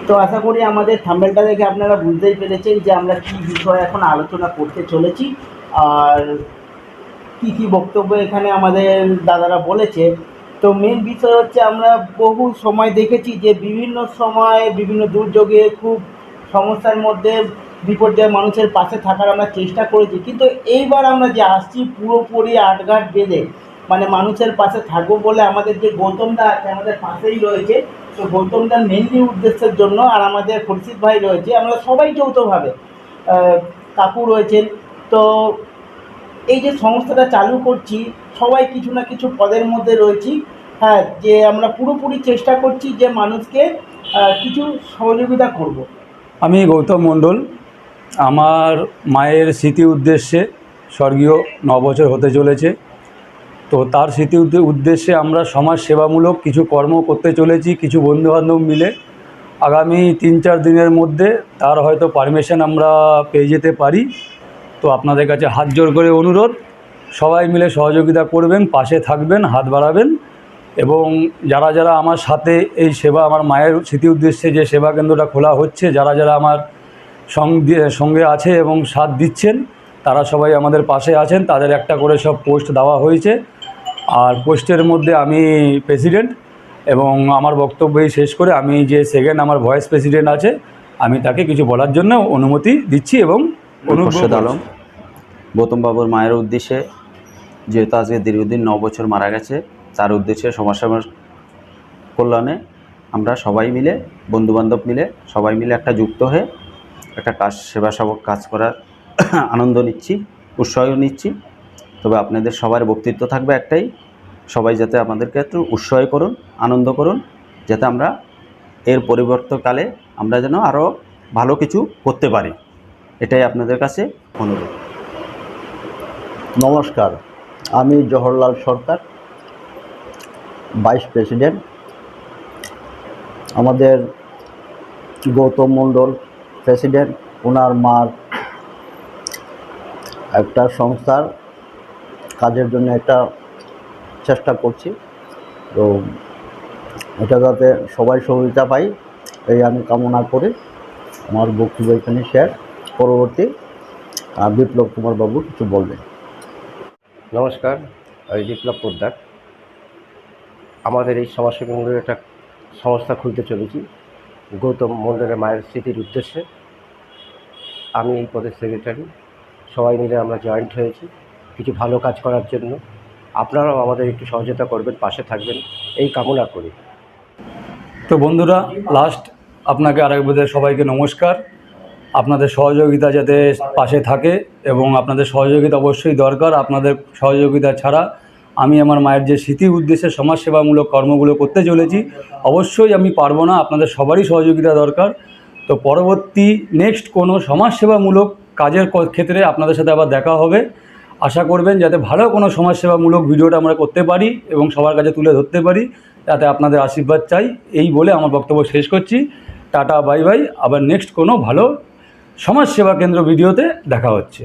তো আশা করি আমাদের থাম্বনেলটা দেখে আপনারা বুঝতেই পেরেছেন যে আমরা কী বিষয়ে এখন আলোচনা করতে চলেছি আর কী বক্তব্য এখানে আমাদের দাদারা বলেছে। তো মেন বিষয় হচ্ছে আমরা বহু সময় দেখেছি যে বিভিন্ন সময় বিভিন্ন দুর্যোগে খুব সমস্যার মধ্যে বিপর্যয় মানুষের পাশে থাকার আমরা চেষ্টা করেছি, কিন্তু এইবার আমরা যে আসছি পুরোপুরি আটঘাট বেঁধে মানে মানুষের পাশে থাকবো বলে আমাদের যে গৌতমদা আছে আমাদের পাশেই রয়েছে। তো গৌতমদার মেনলি উদ্দেশ্যের জন্য আর আমাদের খুরশিদ ভাই রয়েছে, আমরা সবাই যৌথভাবে কাকু রয়েছেন। তো এই যে সংস্থাটা চালু করছি সবাই কিছু না কিছু পদের মধ্যে রয়েছি, হ্যাঁ, যে আমরা পুরোপুরি চেষ্টা করছি যে মানুষকে কিছু সহযোগিতা করব। আমি গৌতম মণ্ডল। আমার মায়ের স্মৃতি উদ্দেশ্যে স্বর্গীয় 9 বছর হতে চলেছে। তো তার স্মৃতি উদ্দেশ্যে আমরা সমাজ সেবামূলক কিছু কর্ম করতে চলেছি কিছু বন্ধুবান্ধব মিলে। আগামী 3-4 দিনের মধ্যে তার হয়তো পারমিশন আমরা পেয়ে যেতে পারি। তো আপনাদের কাছে হাত জোর করে অনুরোধ, সবাই মিলে সহযোগিতা করবেন, পাশে থাকবেন, হাত বাড়াবেন। এবং যারা যারা আমার সাথে এই সেবা আমার মায়ের স্মৃতি উদ্দেশ্যে যে সেবা কেন্দ্রটা খোলা হচ্ছে, যারা যারা আমার সঙ্গে আছে এবং সাথ দিচ্ছেন, তারা সবাই আমাদের পাশে আছেন। তাদের একটা করে সব পোস্ট দেওয়া হয়েছে, আর পোস্টের মধ্যে আমি প্রেসিডেন্ট। এবং আমার বক্তব্যই শেষ করে আমি যে সেকেন্ড আমার ভাইস প্রেসিডেন্ট আছে, আমি তাকে কিছু বলার জন্য অনুমতি দিচ্ছি। এবং খোরশেদ আলম, গৌতম বাবুর মায়ের উদ্দেশ্যে, যেহেতু আজকে দীর্ঘদিন 9 বছর মারা গেছে, তার উদ্দেশ্যে সমাজসেবার কল্যাণে আমরা সবাই মিলে বন্ধুবান্ধব মিলে সবাই মিলে একটা যুক্ত হয়ে একটা সেবাসেবক কাজ করার আনন্দ নিচ্ছি, উৎসাহ নিচ্ছি। তবে আপনাদের সবার বক্তব্য থাকবে একটাই, সবাই যাতে আমাদেরকে একটু উৎসাহ করুন, আনন্দ করুন, যাতে আমরা এর পরিবর্তনকালে আমরা যেন আরও ভালো কিছু করতে পারি, এটাই আপনাদের কাছে অনুরোধ। নমস্কার, আমি জওহরলাল সরকার, ভাইস প্রেসিডেন্ট। আমাদের গৌতম মণ্ডল প্রেসিডেন্ট, ওনার মার একটা সংস্থার কাজের জন্য একটা চেষ্টা করছি। তো এটা যাতে সবাই সহযোগিতা পাই এই আমি কামনা করি। আমার বক্তব্য এখানে শেষ। পরবর্তী বিপ্লব কুমার বাবু কিছু বলবেন। নমস্কার, আমি বিপ্লব পোদ্দার। আমাদের এই সমাজসেবা কেন্দ্রের একটা সংস্থা খুলতে চলেছি গৌতম মণ্ডলের মায়ের স্মৃতির উদ্দেশ্যে। আমি এই পদের সেক্রেটারি। সবাই মিলে আমরা জয়েন্ট হয়েছি কিছু ভালো কাজ করার জন্য। আপনারাও আমাদের একটু সহযোগিতা করবেন, পাশে থাকবেন, এই কামনা করি। তো বন্ধুরা, লাস্ট আপনাকে আরেকবার সবাইকে নমস্কার। আপনাদের সহযোগিতা যাতে পাশে থাকে এবং আপনাদের সহযোগিতা অবশ্যই দরকার। আপনাদের সহযোগিতা ছাড়া আমি আমার মায়ের যে স্মৃতি উদ্দেশ্যে সমাজসেবামূলক কর্মগুলো করতে চলেছি অবশ্যই আমি পারবো না। আপনাদের সবারই সহযোগিতা দরকার। তো পরবর্তী নেক্সট কোনো সমাজসেবামূলক কাজের ক্ষেত্রে আপনাদের সাথে আবার দেখা হবে। আশা করবেন যাতে ভালো কোনো সমাজসেবামূলক ভিডিওটা আমরা করতে পারি এবং সবার কাছে তুলে ধরতে পারি, যাতে আপনাদের আশীর্বাদ চাই। এই বলে আমার বক্তব্য শেষ করছি। Tata, bye bye. আবার নেক্সট কোনো ভালো সমাজসেবা কেন্দ্র ভিডিওতে দেখা হচ্ছে।